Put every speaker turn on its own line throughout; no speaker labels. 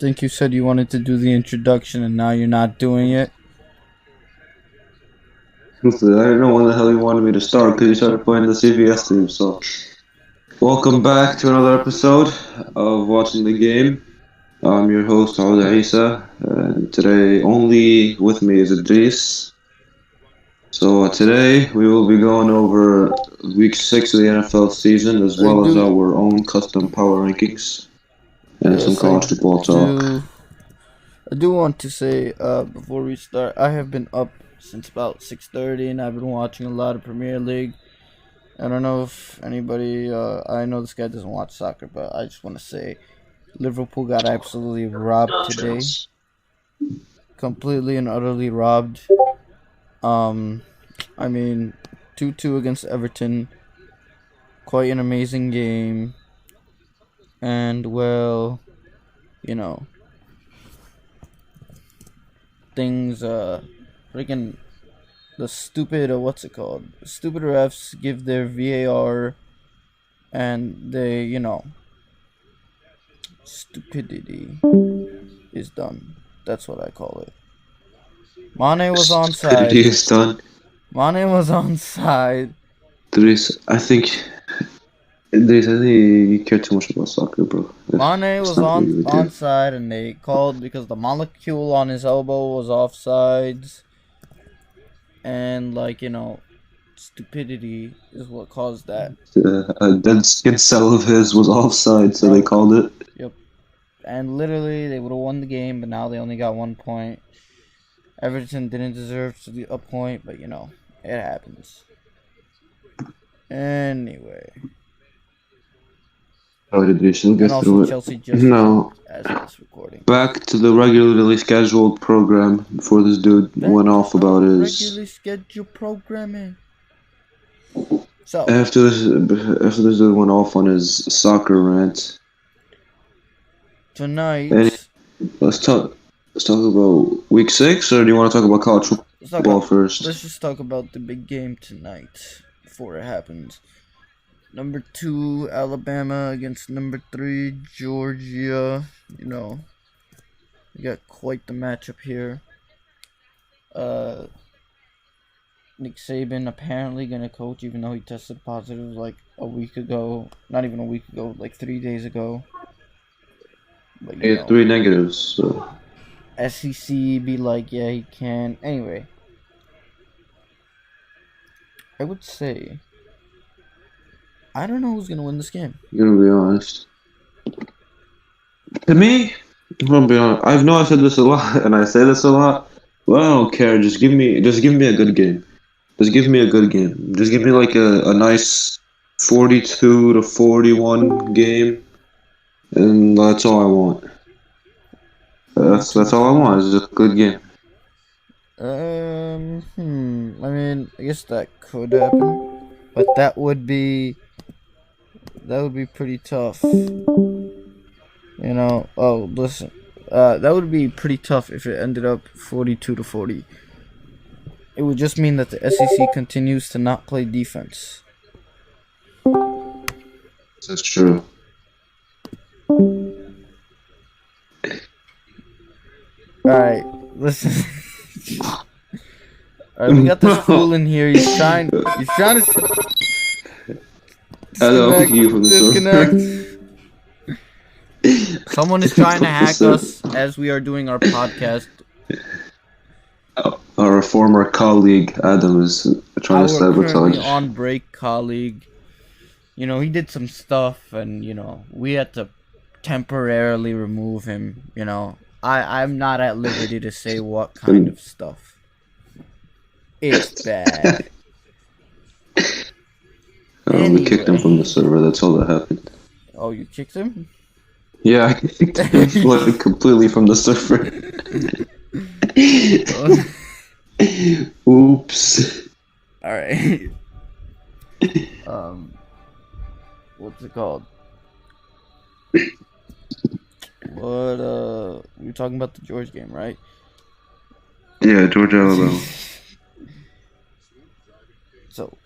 think you said you wanted to do the introduction and now you're not doing it.
Truthfully, I don't know when the hell you wanted me to start because you started playing the CVS theme. So, welcome back to another episode of Watching the Game. I'm your host, Isa, and today only with me is Idrees. So, today we will be going over week 6 of the NFL season as well as our own custom power rankings and some college football talk.
I do want to say before we start, I have been up since about 6:30 and I've been watching a lot of Premier League. I don't know if anybody, I know this guy doesn't watch soccer, but I just want to say Liverpool got absolutely robbed today. Completely and utterly robbed. I mean, 2-2 against Everton. Quite an amazing game. And, well, you know, things, freaking, the stupid, stupid refs give their VAR, and they, stupidity is done. That's what I call it. Mane was onside.
Stupidity is done.
Mane was onside.
I think you care too much about soccer, bro.
Mane was onside, and they called because the molecule on his elbow was offsides. And, stupidity is what caused that.
A dead skin cell of his was offside, so they called it.
Yep. And literally, they would have won the game, but now they only got 1 point. Everton didn't deserve a point, but, it happens. Anyway.
Get through it.
Chelsea just as of this recording.
Back to the regularly scheduled program before this dude went off about his
regularly scheduled programming. So
after this dude went off on his soccer rant.
Tonight,
let's talk about week 6, or do you want to talk about college football first?
Let's just talk about the big game tonight before it happens. Number 2, Alabama against number 3, Georgia. We got quite the matchup here. Nick Saban apparently gonna coach, even though he tested positive like a week ago. Not even a week ago, like 3 days ago. But,
he had 3 negatives. So.
SEC be like, yeah, he can. Anyway, I would say, I don't know who's going to win this game.
I'm going to be honest. To me, I'm going to be honest. I know I said this a lot, and I say this a lot, but I don't care. Just give me a good game. Just give me a good game. Just give me like a nice 42-41 game, and that's all I want. That's all I want, is a good game.
I mean, I guess that could happen, but that would be pretty tough. Listen. That would be pretty tough if it ended up 42-40. It would just mean that the SEC continues to not play defense.
That's true.
Alright, listen. Alright, we got this fool in here. He's trying to disconnect. Someone is trying to hack us as we are doing our podcast.
Our former colleague Adam is trying to sabotage.
Our on break colleague. He did some stuff, and we had to temporarily remove him. I'm not at liberty to say what kind of stuff. It's bad.
We kicked him from the server. That's all that happened.
Oh, you kicked him?
Yeah, I kicked him completely from the server. Oops.
Alright. What's it called? We were talking about the George game, right?
Yeah, Georgia, Alabama.
So,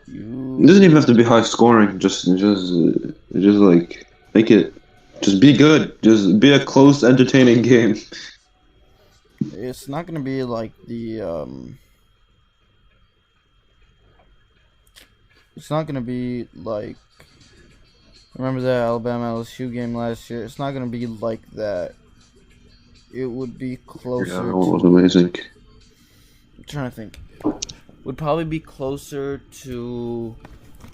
it doesn't even have to be high scoring. Just like make it Just be good. Just be a close, entertaining game.
It's not gonna be like the It's not gonna be like, remember that Alabama LSU game last year? It's not gonna be like that. It would be closer.
Yeah, that was amazing.
I'm trying to think. Would probably be closer to.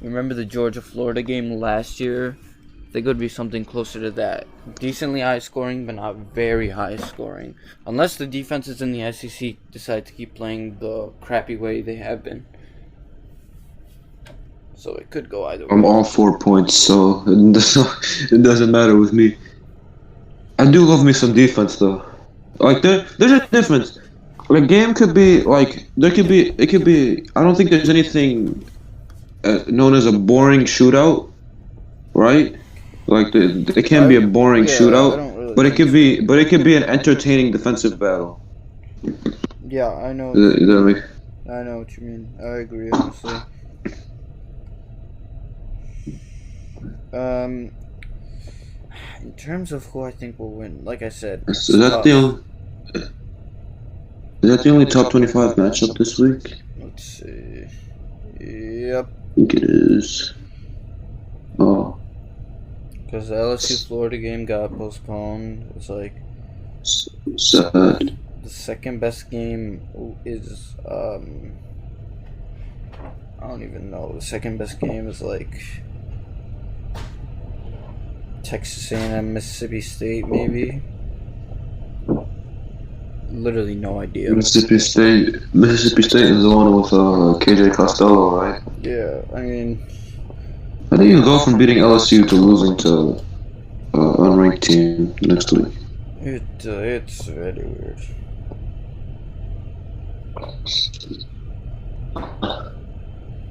Remember the Georgia-Florida game last year? I think it would be something closer to that. Decently high scoring, but not very high scoring. Unless the defenses in the SEC decide to keep playing the crappy way they have been. So it could go either way.
I'm all 4 points, so it doesn't matter with me. I do love me some defense, though. Like, there's a difference. A game could be, like, it could be, I don't think there's anything known as a boring shootout, right? Like, it can be a boring shootout,
really
but it could be an entertaining defensive battle.
Yeah, I know. I know what you mean. I agree, honestly. In terms of who I think will win, like I said,
Is that the only top 25 matchup this week?
Let's see. Yep.
I think it is. Oh.
Because the LSU Florida game got postponed. It's like
sad.
The second best game is I don't even know. The second best game is like Texas A&M, Mississippi State, maybe. Literally no idea.
Mississippi State is the one with KJ Costello, right?
Yeah, I mean,
how do you go from beating LSU to losing to unranked team next week?
It's very weird.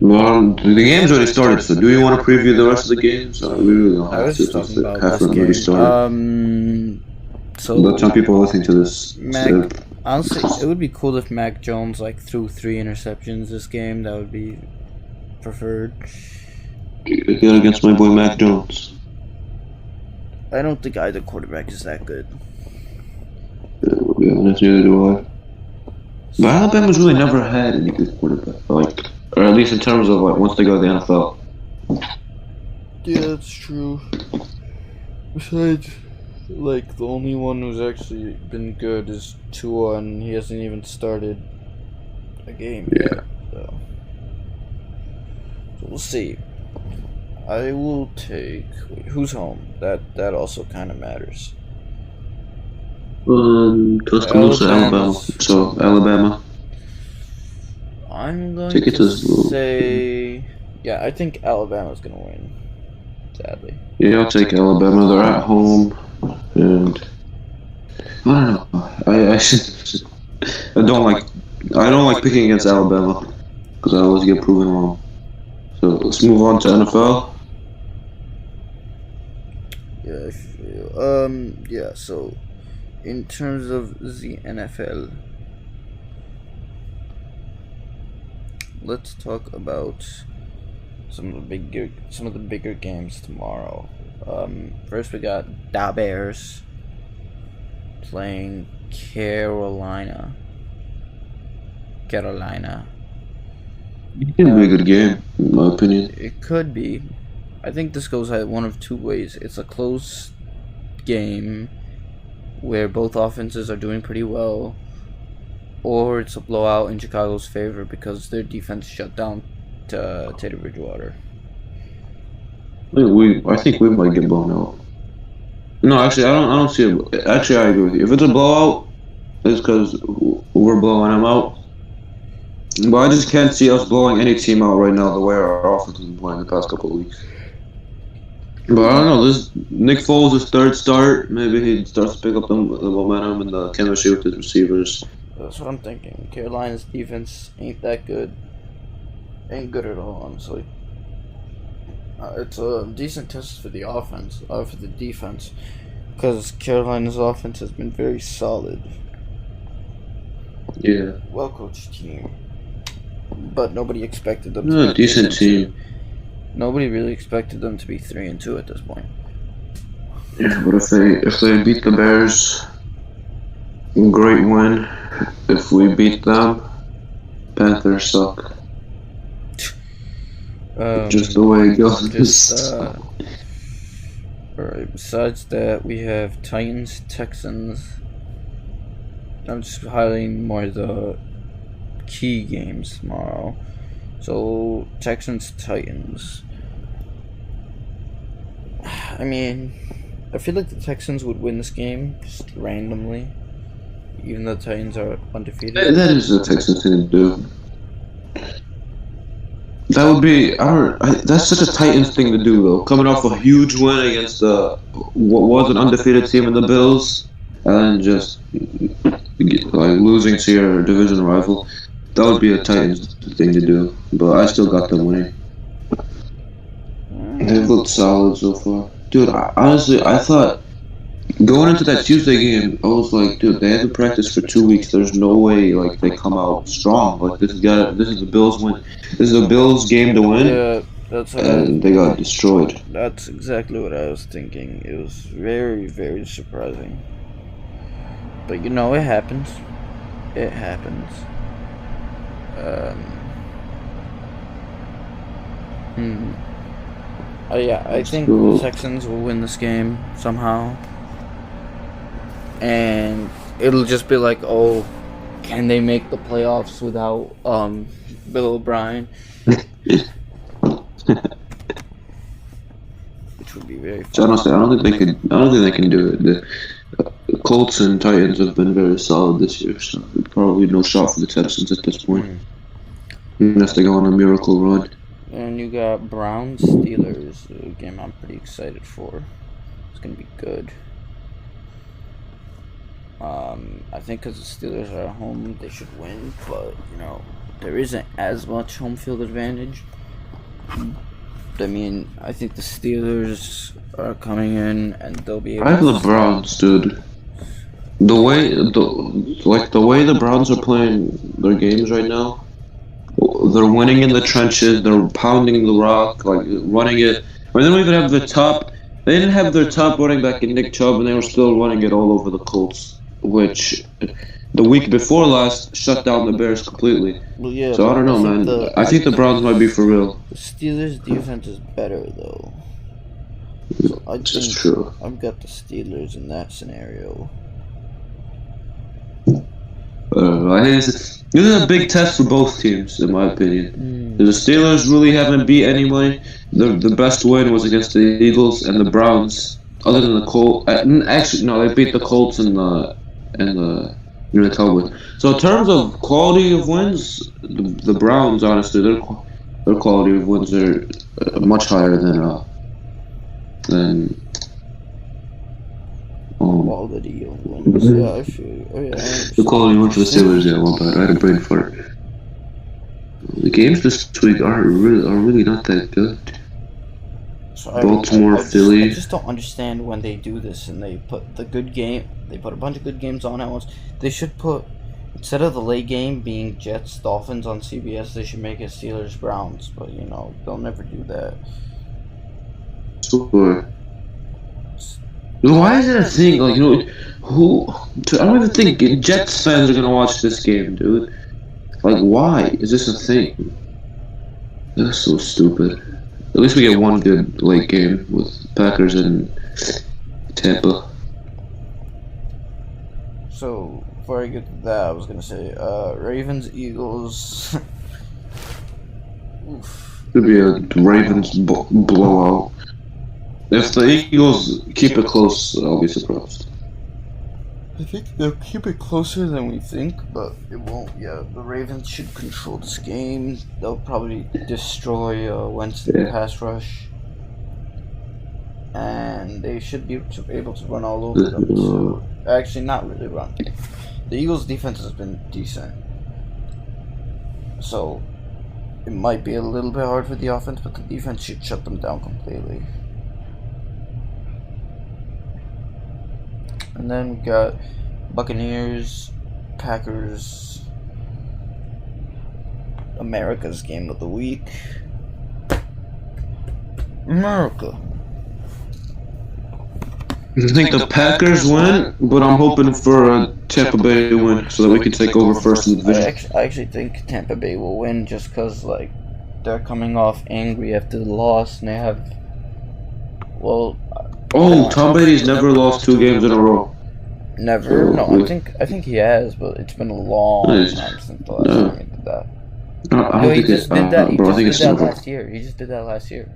Well, the game's already started, so do you want to preview the rest of the games? We really don't have
I was
to.
just talking about
Half
this
of them already
game.
started.
So
But some people are listening to this.
Honestly, it would be cool if Mac Jones like threw 3 interceptions this game. That would be preferred.
Get against my boy Mac Jones.
I don't think either quarterback is that good.
Yeah, neither do I. But Alabama's really never had any good quarterback, like, or at least in terms of like once they go to the NFL.
Yeah, that's true. Besides, like, the only one who's actually been good is Tua, and he hasn't even started a game yet. So we'll see. I will take. Wait, who's home? That also kind of matters.
Tuscaloosa, Alabama. So Alabama.
I'm going to say, yeah, I think Alabama's gonna win. Sadly.
Yeah, I'll take Alabama. They're at home, and I don't know. I don't like picking against Alabama because I always get proven wrong. So let's move on to NFL.
Yeah. So, in terms of the NFL, let's talk about some of the bigger games tomorrow. First we got the Bears playing Carolina.
It's gonna be a good game, in my opinion.
It could be. I think this goes one of two ways. It's a close game where both offenses are doing pretty well, or it's a blowout in Chicago's favor because their defense shut down Teddy Bridgewater.
I think we might get blown out. No, actually, I don't see it. Actually, I agree with you. If it's a blowout, it's because we're blowing them out. But I just can't see us blowing any team out right now the way our offense has been playing the past couple of weeks. But I don't know, this Nick Foles' third start, maybe he starts to pick up the momentum and the chemistry with his receivers.
That's what I'm thinking. Carolina's defense ain't that good. Ain't good at all, honestly. It's a decent test for the offense, for the defense, because Carolina's offense has been very solid.
Yeah.
Well-coached team. But nobody expected them
to be a decent team.
Nobody really expected them to be 3-2 at this point.
Yeah, but if they beat the Bears, great win. If we beat them, Panthers suck. Just the way it
Just
goes.
alright. Besides that, we have Titans, Texans. I'm just highlighting more of the key games tomorrow. So Texans, Titans. I mean, I feel like the Texans would win this game just randomly, even though the Titans are undefeated.
That is the Texans thing to do. That would be. That's such a Titans thing to do, though. Coming off a huge win against what was an undefeated team in the Bills, and then just like losing to your division rival. That would be a Titans thing to do. But I still got them winning. They've looked solid so far, dude. Honestly, I thought going into that Tuesday game, I was like, dude, they had to practice for 2 weeks. There's no way like they come out strong. Like this is the Bills win. This is a Bills game to win.
Yeah, that's what
And they got destroyed.
That's exactly what I was thinking. It was very, very surprising. But you know, it happens. It happens. Oh yeah, I think the Texans will win this game somehow. And it'll just be like, oh, can they make the playoffs without Bill O'Brien? Which would be very fun.
Honestly, I don't think they could. I don't think they can do it. The Colts and Titans have been very solid this year, so probably no shot for the Texans at this point, unless they go on a miracle run.
And you got Browns Steelers, a game I'm pretty excited for. It's gonna be good. I think because the Steelers are at home, they should win, but you know there isn't as much home field advantage. I mean, I think the Steelers are coming in and they'll be able
I have the Browns, dude. The way the Browns are playing their games right now, they're winning in the trenches. They're pounding the rock, like running it. I mean, they don't even have the top. They didn't have their top running back in Nick Chubb, and they were still running it all over the Colts, which the week before last shut down the Bears completely.
Well, yeah,
so I don't know, man. I think the Browns might be for real.
The Steelers' defense is better, though. So I think
That's true.
I've got the Steelers in that scenario.
I think this is a big test for both teams, in my opinion. The Steelers really haven't beat anybody. The best win was against the Eagles and the Browns. Other than the Colts, actually no, they beat the Colts and the Cowboys. So in terms of quality of wins, the Browns, honestly, their quality of wins are much higher than
Quality of wins. Yeah, I feel you. Oh, yeah,
the quality win for the Steelers. Yeah, well, but I had a brain fart. The games this week are really not that good.
So
Baltimore, Philly.
I just don't understand when they do this and they put the good game. They put a bunch of good games on at once. They should put, instead of the late game being Jets Dolphins on CBS, they should make it Steelers Browns. But you know they'll never do that.
Sure. Why is it a thing? Like, you know, I don't even think Jets fans are gonna watch this game, dude. Like, why is this a thing? That's so stupid. At least we get one good late game with Packers and Tampa.
So before I get to that, I was gonna say Ravens Eagles. Oof.
Could be a Ravens blowout. If the Eagles keep it close, I'll be surprised.
I think they'll keep it closer than we think, but it won't. Yeah, the Ravens should control this game. They'll probably destroy Wentz in the pass rush, and they should be able to run all over them. So, actually, not really run. The Eagles' defense has been decent, so it might be a little bit hard for the offense, but the defense should shut them down completely. And then we got Buccaneers, Packers, America's game of the week. America.
I think the Packers win, but I'm hoping for a Tampa Bay win so that we can take over first in the division.
I actually think Tampa Bay will win just because, like, they're coming off angry after the loss and they have. Well.
Oh, Tom Brady's never lost 2 games in a row.
Never? No, I think he has, but it's been a long time since the last time he did that.
No, he just did that.
He just did that last year. He just did that last year.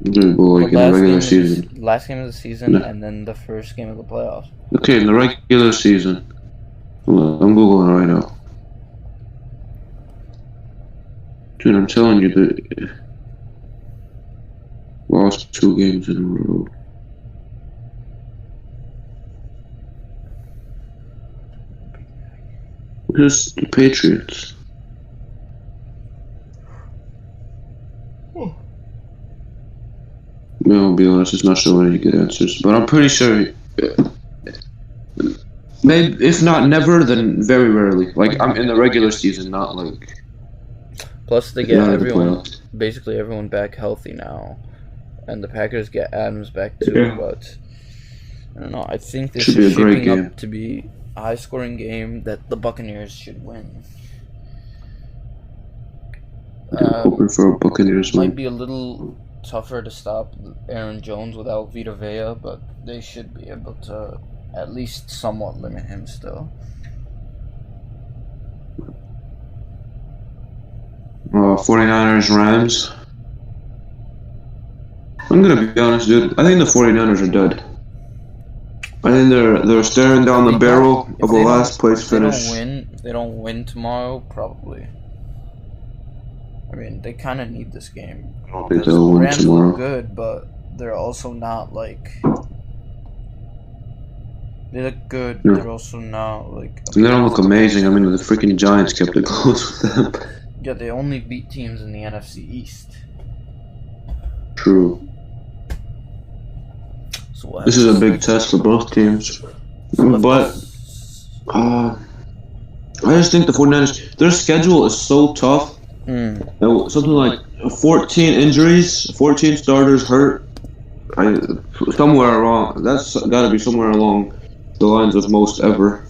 Well, like in the regular season.
Last game of the season, and then the first game of the playoffs.
Okay, in the regular season. I'm googling right now. Dude, I'm telling you that lost 2 games in a row. Here's the Patriots. I'll be honest, it's not showing any good answers, but I'm pretty sure. Maybe if not never, then very rarely. Like I'm in the regular season, not like.
Plus, they get basically everyone back healthy now, and the Packers get Adams back too. Yeah. But I don't know. I think this is shaping up to be a high-scoring game that the Buccaneers should win.
Hoping for a Buccaneers win.
Might be a little tougher to stop Aaron Jones without Vita Vea, but they should be able to at least somewhat limit him still.
49ers Rams. I'm gonna be honest, dude. I think the 49ers are dead. I think they're staring down the barrel of a last place finish.
If they don't win tomorrow, probably. I mean, they kind of need this game.
I don't think they'll win tomorrow.
Look good, but they're also not like. They look good. Yeah. They're also not like.
They don't look amazing. I mean, the freaking Giants kept it close with them.
Yeah, they only beat teams in the NFC East.
True. So this is a big test for both teams. But I just think the 49ers, their schedule is so tough. Something like 14 injuries, 14 starters hurt. Somewhere along, that's got to be somewhere along the lines of most ever.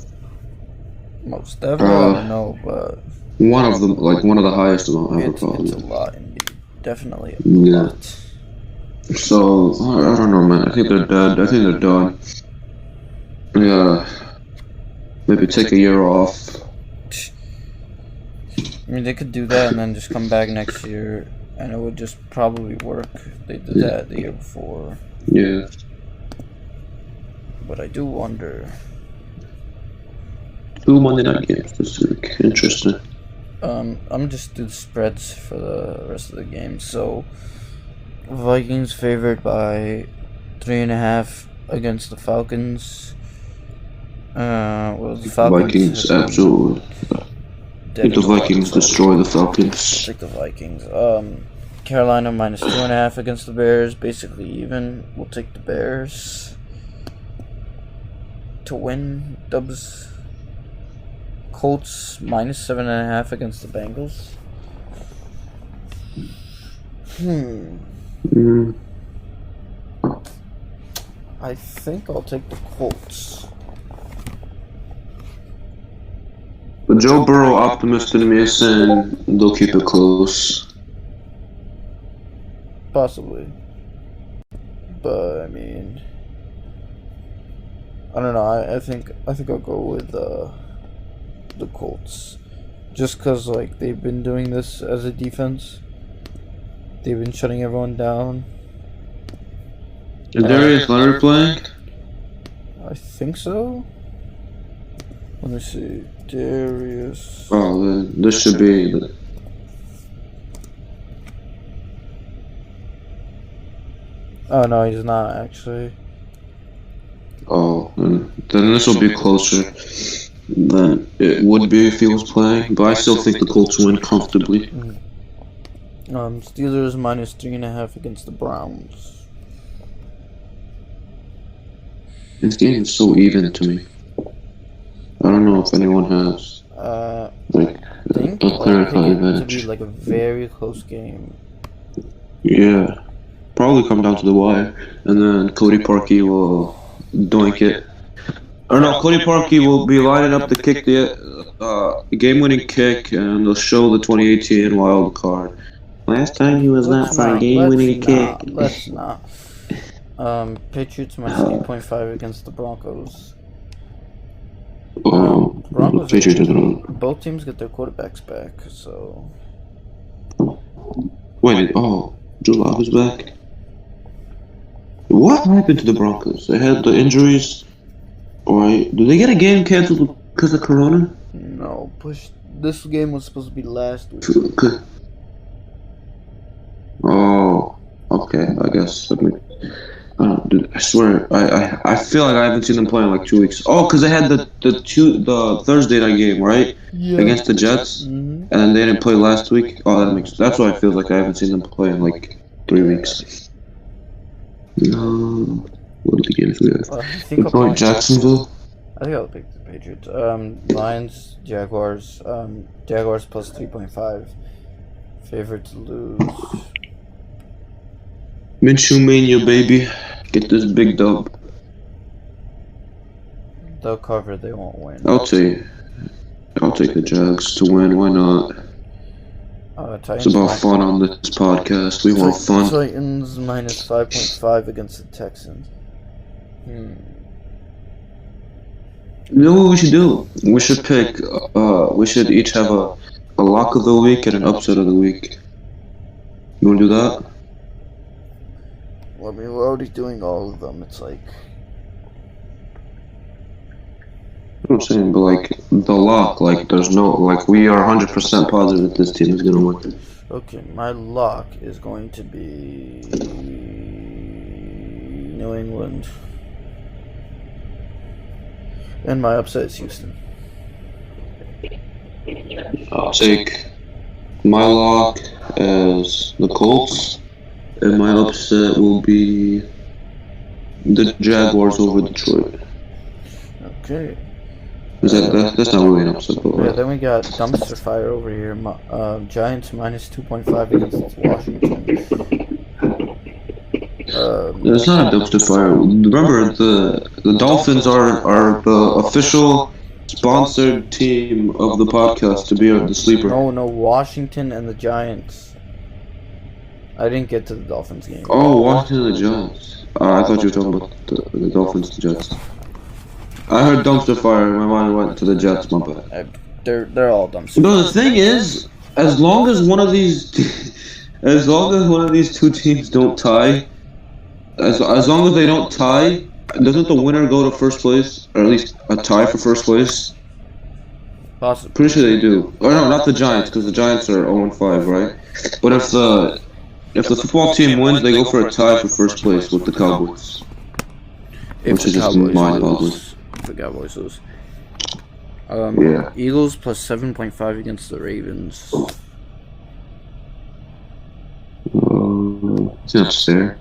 Most ever? I don't know, but...
One of them, like one of the highest ever.
It's a lot, indeed. Definitely a lot.
So, I don't know, man. I think they're dead. I think they're done. Yeah. Maybe take a year off.
I mean, they could do that and then just come back next year, and it would just probably work if they did that the year before.
Yeah.
But I do wonder.
2 Monday night games this week. Interesting.
I'm just do the spreads for the rest of the game. So, Vikings favored by 3.5 against the Falcons. The Falcons
Vikings absolutely. I think the Vikings destroy the Falcons.
I think the Vikings. Carolina minus 2.5 against the Bears, basically even. We'll take the Bears to win. Dubs. Colts minus 7.5 against the Bengals. I think I'll take the Colts.
The Joe Burrow optimist in me is saying they'll keep it close.
Possibly. But I mean, I don't know. I think I'll go with the Colts, just because like they've been doing this as a defense. They've been shutting everyone down.
Is Darius Leonard playing?
I think so. Let me see. Darius.
Oh, then this should be.
Oh no, he's not actually.
Oh, then this will be closer than it would be if he was playing. But I still think the Colts win comfortably.
Steelers minus 3.5 against the Browns.
This game is so even to me. I don't know if anyone has
I think
a clear-cut
it to
advantage.
be like a very close game.
Yeah. probably come down to the wire, and then Cody Parkey will doink it. Or no, Cody Parkey will be lining up to kick the game-winning kick, and they'll show the 2018 wild card. Last time he was not for a game-winning kick.
Let's not. Patriots minus 8.5 against the Broncos. Broncos.
Patriots are gonna.
Both teams get their quarterbacks back, so.
Wait, Drew Lock is back. What happened to the Broncos? They had the injuries. Did they get a game canceled because of Corona?
No, this game was supposed to be last week.
Oh, okay. I guess. Dude, I swear, I feel like I haven't seen them play in like 2 weeks. Oh, because they had the Thursday night game, right? Yeah. Against the Jets, and then they didn't play last week. Oh, that's why I feel like I haven't seen them play in like 3 weeks. What are the games we have? Detroit, Jacksonville.
I think I'll pick the Patriots. Lions, Jaguars. Jaguars plus 3.5. Favorite to lose.
Minshew Mania, baby. Get this big dub.
They'll cover, they won't win.
I'll take the Jags to win. Why not? It's about fun on this podcast. We want fun.
Titans minus 5.5 against the Texans.
You know what we should do? We should pick. We should each have a lock of the week and an upset of the week. You wanna do that?
Well, I mean, we're already doing all of them. It's like.
I'm saying, but like the lock, like there's no, like we are 100% positive that this team is gonna win.
Okay, my lock is going to be New England, and my upset is Houston.
I'll take my lock as the Colts, and my upset will be the Jaguars over Detroit.
Okay.
That's not really an upset, but
yeah, then we got dumpster fire over here. Giants minus 2.5 against Washington.
It's not a dumpster fire. Remember, the Dolphins are the official sponsored team of the podcast to be the sleeper.
No, Washington and the Giants. I didn't get to the Dolphins game.
Oh, Washington and the Giants. I thought you were talking about the Dolphins and the Jets. I heard dumpster fire. My mind went to the Jets. My bad.
They're all dumpster.
No, the thing is, as long as one of these two teams don't tie, as long as they don't tie, doesn't the winner go to first place, or at least a tie for first place?
Possibly.
Pretty sure they do. Or no, not the Giants, because the Giants are 0-5, right? But if the football team wins, they go for a tie for first place with the Cowboys, which is just mind-boggling.
The Cowboys lose.
Yeah.
Eagles plus 7.5 against the Ravens.
It's not fair.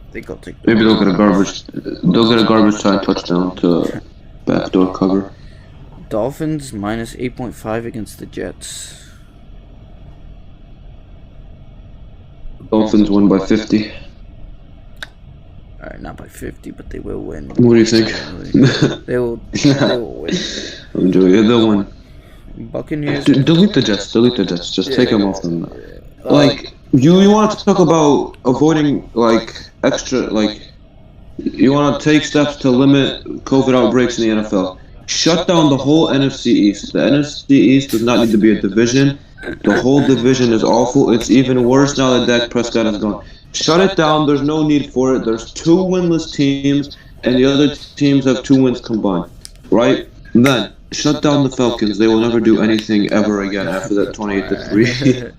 I think I'll take.
Maybe they'll get a garbage time touchdown to backdoor cover.
Dolphins minus 8.5 against the Jets.
Dolphins win by 50.
Alright, not by 50, but they will win.
What do you think?
They will win.
Enjoy it. They'll win.
Buccaneers.
Delete the Jets. Just take them off them. Like, you want to talk about avoiding, like, extra, like, you want to take steps to limit COVID outbreaks in the NFL. Shut down the whole NFC East. The NFC East does not need to be a division. The whole division is awful. It's even worse now that Dak Prescott is gone. Shut it down. There's no need for it. There's 2 winless teams, and the other teams have 2 wins combined, right? Then shut down the Falcons. They will never do anything ever again after that 28-3.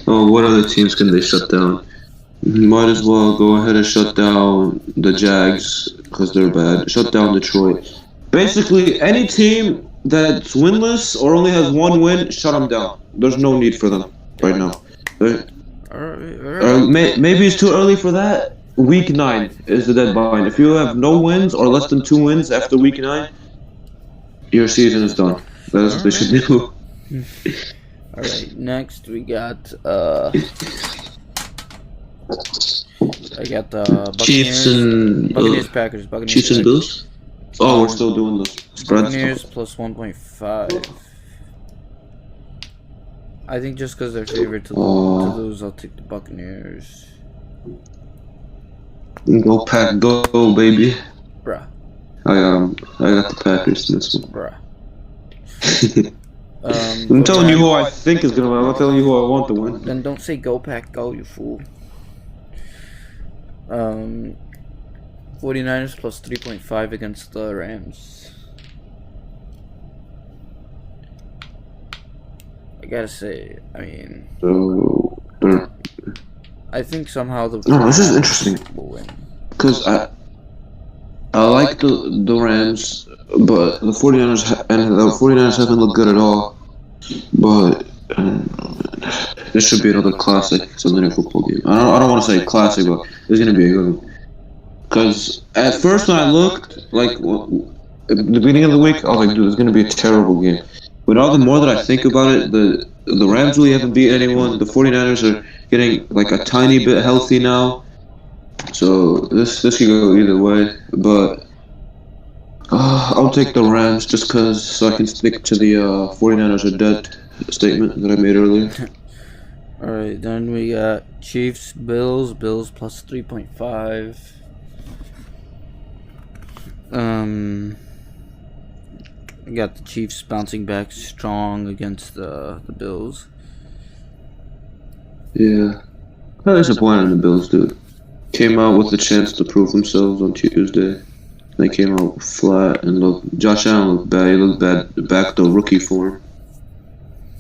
Oh, what other teams can they shut down? Might as well go ahead and shut down the Jags because they're bad. Shut down Detroit. Basically, any team that's winless or only has 1 win, shut them down. There's no need for them right now. Maybe it's too early for that. Week 9 is the deadline. If you have no wins or less than 2 wins after week 9, your season is done. That's what they should do.
Alright, next we got I got the
Chiefs
Buccaneers.
and
Buccaneers, Packers. Buccaneers,
Chiefs and
Packers.
Bills. Oh, we're still doing the spreads.
Buccaneers plus 1.5. I think just because they're favored to lose, I'll take the Buccaneers.
Go Pack, go baby.
Bruh.
I got the Packers in this one.
Bruh.
I'm telling you who I think is gonna win. I'm not telling you who I want to win.
Then don't say go Pack, go, you fool. 49ers plus 3.5 against the Rams. I gotta say, I mean,
So,
I think somehow the
this is interesting
will win.
because I like the Rams, but the 49ers haven't looked good at all. But this should be another classic Sunday Night Football game. I don't want to say classic, but it's gonna be a good one. Because at first when I looked, like at the beginning of the week, I was like, dude, it's gonna be a terrible game. But all the more that I think about it, the Rams really haven't beat anyone. The 49ers are getting like a tiny bit healthy now. So this could go either way, but I'll take the Rams just because so I can stick to the 49ers are dead statement that I made earlier.
Alright, then we got Chiefs, Bills plus 3.5. We got the Chiefs bouncing back strong against the Bills.
Yeah. How disappointed in the Bills, dude. Came out with a chance to prove themselves on Tuesday. They came out flat and Josh Allen looked bad. He looked bad back to rookie form.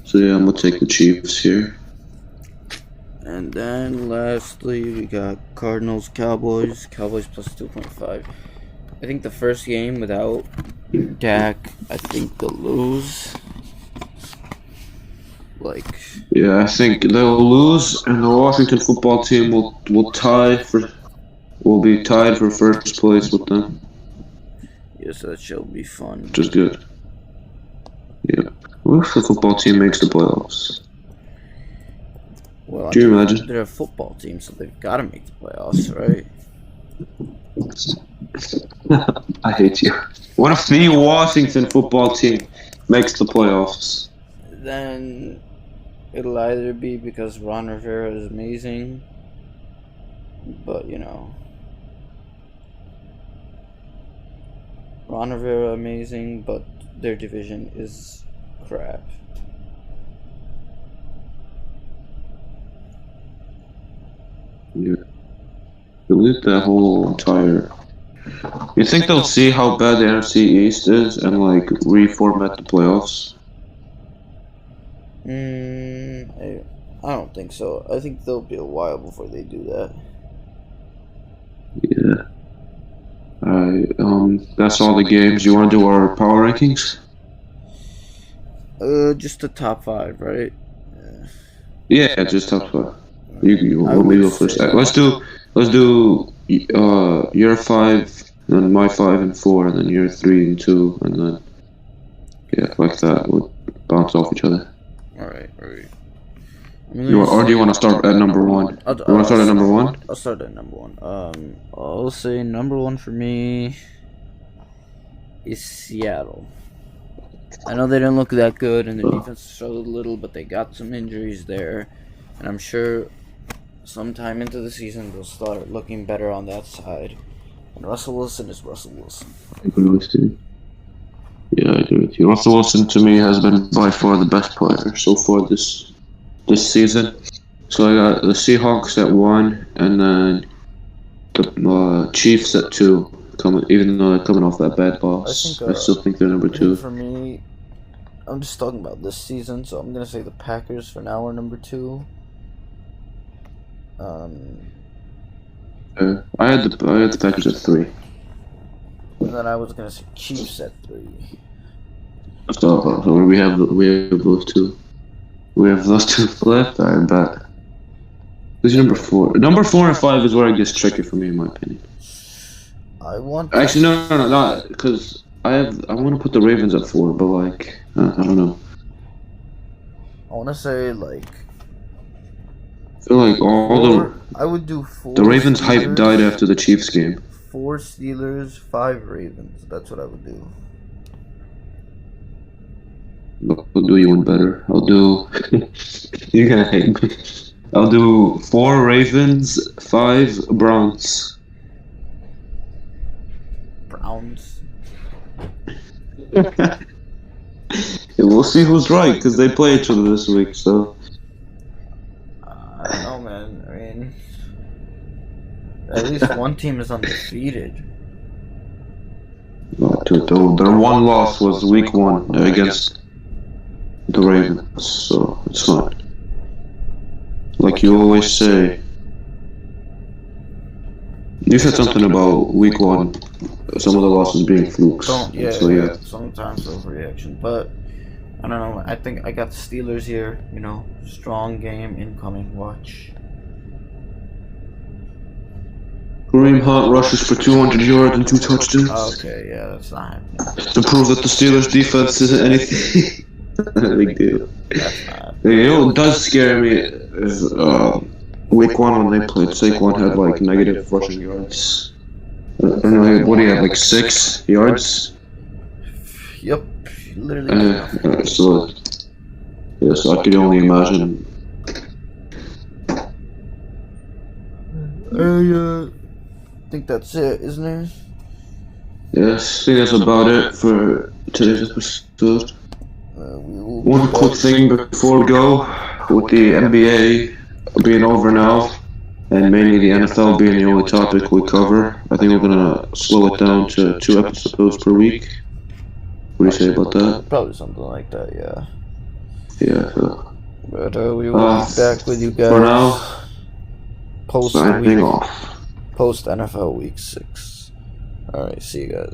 So yeah, I'm gonna take the Chiefs here.
And then lastly, we got Cardinals, Cowboys plus 2.5. I think the first game without Dak, I think they'll lose.
Yeah, I think they'll lose, and the Washington football team will be tied for first place with them.
Yes, that shall be fun.
Which is good. Yeah. What if the football team makes the playoffs?
Well,
do you imagine?
They're a football team, so they've got to make the playoffs, right?
I hate you. What if the Washington football team makes the playoffs?
Then it'll either be because Ron Rivera is amazing, but Ron Rivera amazing, but their division is crap.
Yeah. Delete that whole entire. You think they'll see how bad the NFC East is and reformat the playoffs?
I don't think so. I think there'll be a while before they do that.
Yeah. That's all the games. You want to do our power rankings?
Just the top 5, right?
Yeah, just top 5. You want me to go first? Let's do your 5, then my 5 and 4, and then your 3 and 2, and then like that. We'll bounce off each other.
All right.
Do you want to start at number 1? You want to start at number 1?
I'll start at number 1. I'll say number 1 for me is Seattle. I know they didn't look that good, and their defense struggled a little, but they got some injuries there, and I'm sure sometime into the season they'll start looking better on that side. And Russell Wilson is Russell Wilson.
I agree with you. Yeah, I agree with you. Russell Wilson to me has been by far the best player so far this season. So I got the Seahawks at 1, and then the Chiefs at 2. Even though they're coming off that bad loss, I still think they're number 2.
For me, I'm just talking about this season, so I'm gonna say the Packers for now are number 2.
I had the Packers at 3.
And then I was gonna say Chiefs at 3.
So we have those two. We have those two left. I bet. Who's number 4? Number 4 and 5 is where it gets tricky for me, in my opinion. Actually, no, not because I want to put the Ravens at 4, but I don't know.
I want to say
feel like all
I would do four.
the Ravens'
Steelers,
hype died after the Chiefs game.
4 Steelers, 5 Ravens. That's what I would do.
I'll do you one better. I'll do. You're gonna hate me. I'll do 4 Ravens, 5 Browns.
Browns.
Yeah, we'll see who's right because they play each other this week. So
I don't know, man. I mean, at least one team is undefeated.
their one loss was week 1 against the Ravens, so it's fine. Like you always say, you said something about week 1, some of the losses being flukes.
Yeah,
so yeah.
Sometimes overreaction, but I don't know. I think I got the Steelers here. You know, strong game incoming. Watch.
Kareem Hunt rushes for 200 yards and 2 touchdowns.
Okay, yeah, that's not happening.
To prove that the Steelers' defense isn't anything. Not a big deal.
That's not.
You know what does scare me is week 1 when they played, Saquon had like negative rushing yards. I don't know, what do you have, like 6 yards?
Yep, literally.
So I could only imagine.
I think that's it, isn't it?
Yes, I think that's about it for today's episode. One quick thing before we go, with the NBA being over now, and mainly the NFL being the only topic we cover, I think we're gonna slow it down to 2 episodes per week. What do you say about that?
Probably something like that, yeah.
Yeah.
But we will be back with you guys.
For now,
post
signing off.
Post NFL Week 6. All right, see you guys.